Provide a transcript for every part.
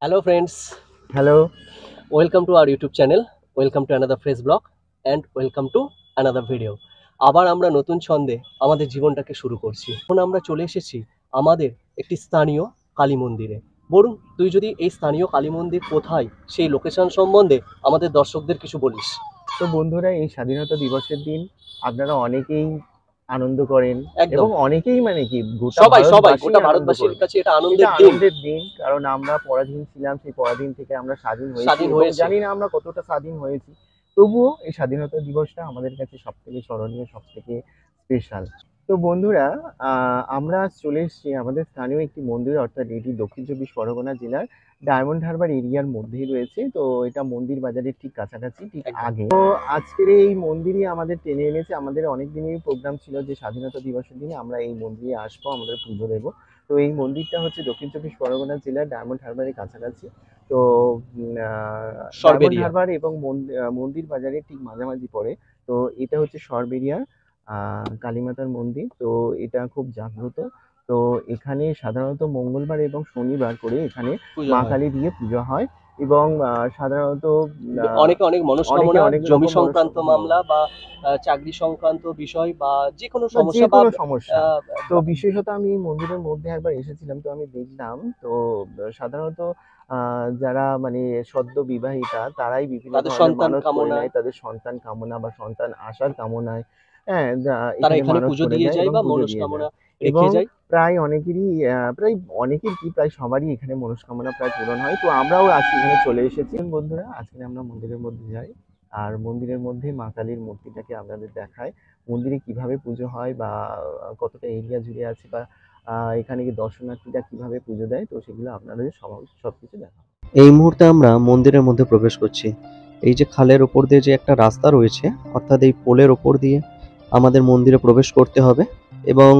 Hello friends, hello. welcome to our YouTube channel, welcome to another fresh vlog and welcome to another video. আবার আমরা নতুন ছন্দে আমাদের জীবনটাকে শুরু করছি। এখন আমরা চলে এসেছি আমাদের একটি স্থানীয় কালী মন্দিরে। বরুণ, তুই যদি এই স্থানীয় কালী মন্দির কোথায় সেই লোকেশন সম্বন্ধে আমাদের দর্শকদের কিছু বলিস। তো বন্ধুরা, এই স্বাধীনতা দিবসের দিন আপনারা অনেকেই আনন্দ করেন একদম এবং অনেকেই মানে কি গোটা সবাই ভারতবাসী গোটা আনন্দ ভারতবাসীর করবে। কাছে এটা এটা আনন্দের দিন, আনন্দের দিন, কারণ আমরা পরাধীন ছিলাম, সেই পরাধীন থেকে আমরা স্বাধীন হয়েছি স্বাধীন এবং হয়েছে। জানি না আমরা কতটা স্বাধীন হয়েছি। তবুও এই স্বাধীনতা দিবসটা আমাদের কাছে সবথেকে স্মরণীয়, সবথেকে স্পেশাল। তো বন্ধুরা, আমরা আজ চলে এসেছি আমাদের স্থানীয় একটি মন্দিরে, অর্থাৎ এটি দক্ষিণ চব্বিশ পরগনা জেলার ডায়মন্ড হারবার এরিয়ার মধ্যেই রয়েছে। তো এটা মন্দির বাজারের ঠিক কাছাকাছি, ঠিক একদম। আগে। তো আজকের এই মন্দিরই আমাদের টেনে এনেছে। আমাদের অনেক দিনেরই প্রোগ্রাম ছিল যে স্বাধীনতা দিবসের দিনে আমরা এই মন্দিরে আসবো, আমাদের পুজো দেবো। তো এই মন্দিরটা হচ্ছে দক্ষিণ চব্বিশ পরগনা জেলার ডায়মন্ড হারবারের কাছাকাছি। তো ডায়মন্ড সরবেরিয়া। হারবার এবং মন্দির বাজারের ঠিক মাঝামাঝি পড়ে। তো এটা হচ্ছে সরবেরিয়ার কালীমাতার মন্দির। তো এটা খুব জাগ্রত। তো এখানে সাধারণত মঙ্গলবার এবং শনিবার করে এখানে পুজো মা হয়। কালী দিয়ে পুজো হয় এবং সাধারণত অনেকে অনেক মনস্কামনা, অনেক জমি রকম সংক্রান্ত মামলা বা চাকরি সংক্রান্ত বিষয় বা যে কোনো বা যে সমস্যা বা কোনো সমস্যা। আহ, তো বিশেষত আমি এই মন্দিরের মধ্যে একবার এসেছিলাম, তো আমি দেখলাম। তো সাধারণত যারা মানে সদ্য বিবাহিতা তারাই বিভিন্ন তাদের ধরনের সন্তান মানত করে কামনায় নেয়, তাদের সন্তান কামনা বা সন্তান আসার কামনায়। হ্যাঁ, তারা এখানে এখানে মানত পুজো করে দিয়ে যায় যায় এবং বা পুজো দিয়ে মনস্কামনা যায় এবং রেখে যায়। প্রায় অনেকেরই প্রায় অনেকের কি প্রায় সবারই এখানে মনস্কামনা প্রায় পূরণ হয়। তো আমরাও আজকে এখানে চলে এসেছি। বন্ধুরা, আজকে আমরা মন্দিরের মধ্যে যাই আর মন্দিরের মধ্যে মা কালীর মূর্তিটাকে আপনাদের দেখাই। মন্দিরে কিভাবে পুজো হয় বা কতটা এরিয়া জুড়ে আছে বা এখানে কি দর্শনার্থীরা কিভাবে পুজো দেয়, তো সেগুলো আপনাদের সবকিছু দেখাবো। এই মুহূর্তে আমরা মন্দিরের মধ্যে প্রবেশ করছি। এই যে খালের ওপর দিয়ে যে একটা রাস্তা রয়েছে, অর্থাৎ এই পোলের ওপর দিয়ে আমাদের মন্দিরে প্রবেশ করতে হবে এবং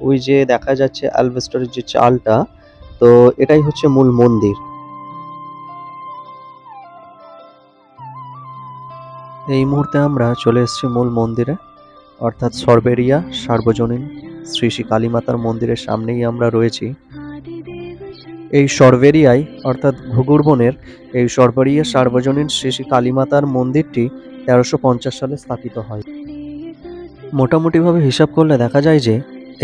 ওই যে দেখা যাচ্ছে অ্যালবেস্টারের যে চালটা, তো এটাই হচ্ছে মূল মন্দির। এই মুহূর্তে আমরা চলে এসেছি মূল মন্দিরে, অর্থাৎ সরবেরিয়া সার্বজনীন শ্রী শ্রী কালীমাতার মন্দিরের সামনেই আমরা রয়েছি। এই সরবেরিয়ায় অর্থাৎ ঘুঘুর বনের এই সরবেরিয়া সার্বজনীন শ্রী শ্রী কালীমাতার মন্দিরটি 1350 সালে স্থাপিত হয়। মোটামুটিভাবে হিসাব করলে দেখা যায় যে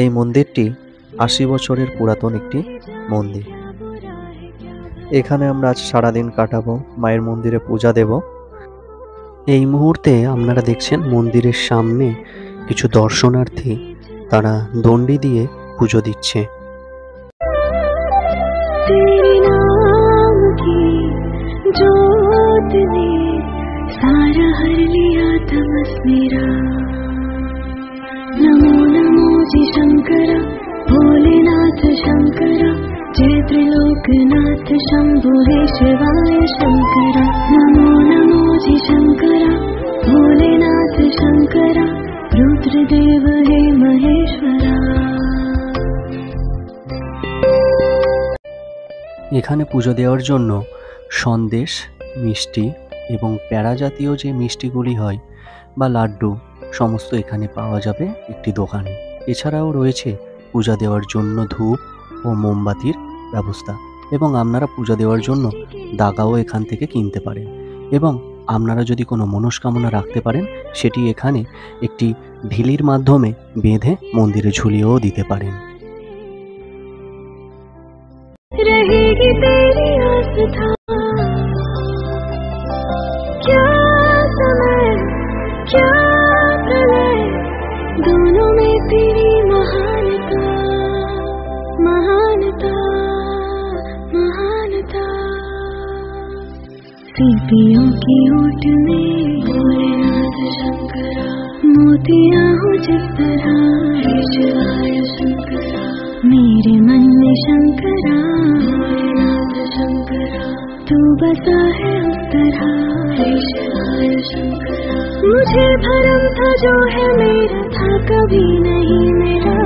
এই মন্দিরটি 80 বছরের পুরাতন একটি মন্দির। এখানে আমরা আজ সারাদিন কাটাবো, মায়ের মন্দিরে পূজা দেব। এই মুহূর্তে আপনারা দেখছেন মন্দিরের সামনে কিছু দর্শনার্থী তারা দণ্ডি দিয়ে পুজো দিচ্ছে। तेरे नाम की जोत ने सारा हर लिया तमस मेरा। नमो नमो जी शंकरा, भोलेनाथ शंकरा, जय त्रिलोकनाथ शंभो हे शिवाय शंकरा। नमो नमो जी शंकरा, भोलेनाथ शंकरा, रुद्रदेव हे महेश्वरा। এখানে পুজো দেওয়ার জন্য সন্দেশ, মিষ্টি এবং প্যাড়া জাতীয় যে মিষ্টিগুলি হয় বা লাড্ডু, সমস্ত এখানে পাওয়া যাবে একটি দোকানে। এছাড়াও রয়েছে পূজা দেওয়ার জন্য ধূপ ও মোমবাতির ব্যবস্থা এবং আপনারা পূজা দেওয়ার জন্য দাগাও এখান থেকে কিনতে পারেন এবং আপনারা যদি কোনো মনস্কামনা রাখতে পারেন সেটি এখানে একটি ঢিলির মাধ্যমে বেঁধে মন্দিরে ঝুলিয়েও দিতে পারেন। रहेगी तेरी आस्था, क्या समय क्या प्रलय, दोनों में तेरी महानता महानता महानता। सीपियों की ओट में भोलेनाथ शंकरा, मोतियां हो जिस तरह हे शिवाय शंकरा। मेरे मन में शंकरा, भोलेनाथ शंकरा, तू बसा है उस तरह हे शिवाय शंकरा। मुझे भरम था जो है मेरा था कभी नहीं मेरा।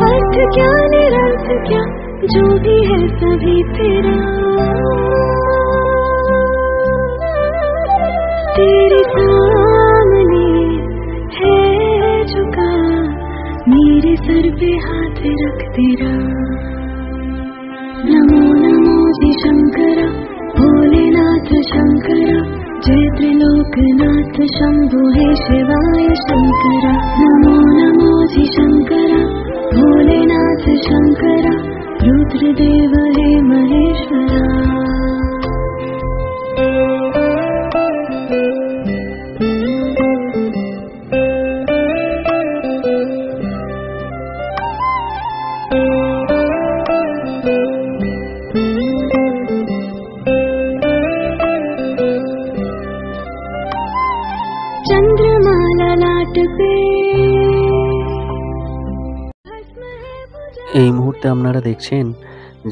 अर्थ क्या निरर्थ क्या, जो भी है सभी तेरा। तेरे सामने है झुका, मेरे सर पे हाथ रख शम्भो हे शिवाय शङ्करा नमो नमो हि शङ्करा भोलेनाथ शङ्करा रुद्रदेव हे महेश्वरा चंद्रमाला लाट पे এই মুহূর্তে আপনারা দেখছেন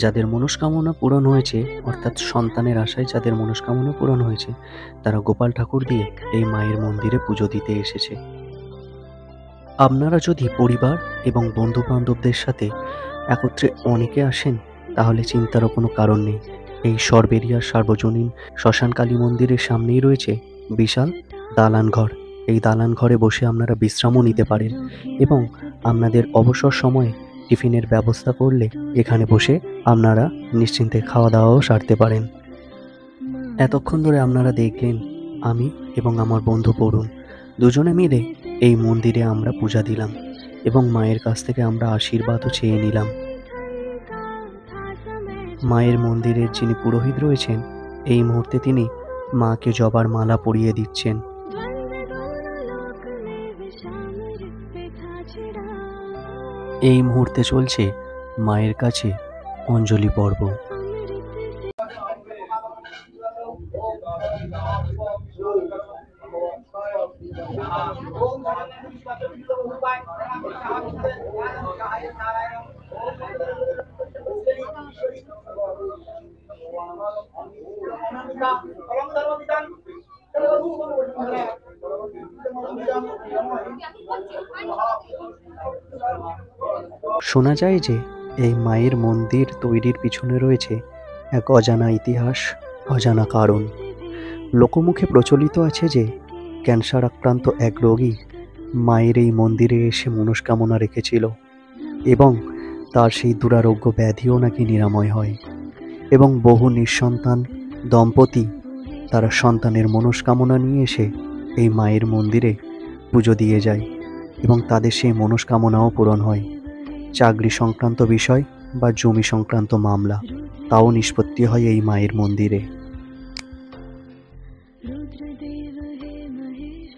যাদের মনস্কামনা পূরণ হয়েছে, অর্থাৎ সন্তানের আশায় যাদের মনস্কামনা পূরণ হয়েছে, তারা গোপাল ঠাকুর দিয়ে এই মায়ের মন্দিরে পুজো দিতে এসেছে। আপনারা যদি পরিবার এবং বন্ধু বান্ধবদের সাথে একত্রে অনেকে আসেন, তাহলে চিন্তারও কোনো কারণ নেই। এই সরবেরিয়ার সার্বজনীন শ্মশান কালী মন্দিরের সামনেই রয়েছে বিশাল দালান ঘর। এই দালান ঘরে বসে আপনারা বিশ্রামও নিতে পারেন এবং আপনাদের অবসর সময়ে টিফিনের ব্যবস্থা করলে এখানে বসে আপনারা নিশ্চিন্তে খাওয়া দাওয়াও সারতে পারেন। এতক্ষণ ধরে আপনারা দেখলেন আমি এবং আমার বন্ধু পড়ুন দুজনে মিলে এই মন্দিরে আমরা পূজা দিলাম এবং মায়ের কাছ থেকে আমরা আশীর্বাদও চেয়ে নিলাম। মায়ের মন্দিরের যিনি পুরোহিত রয়েছেন, এই মুহূর্তে তিনি মাকে জবার মালা পরিয়ে দিচ্ছেন। এই মুহূর্তে চলছে মায়ের কাছে অঞ্জলি পর্ব। শোনা যায় যে এই মায়ের মন্দির তৈরির পিছনে রয়েছে এক অজানা ইতিহাস, অজানা কারণ। লোকমুখে প্রচলিত আছে যে ক্যান্সার আক্রান্ত এক রোগী মায়ের এই মন্দিরে এসে মনস্কামনা রেখেছিল এবং তার সেই দুরারোগ্য ব্যাধিও নাকি নিরাময় হয় এবং বহু নিঃসন্তান দম্পতি তারা সন্তানের মনস্কামনা নিয়ে এসে এই মায়ের মন্দিরে পুজো দিয়ে যায় এবং তাদের সেই মনস্কামনাও পূরণ হয়। চাকরি সংক্রান্ত বিষয় বা জমি সংক্রান্ত মামলা তাও নিষ্পত্তি হয় এই মায়ের মন্দিরে। रुद्रदेव हे महेश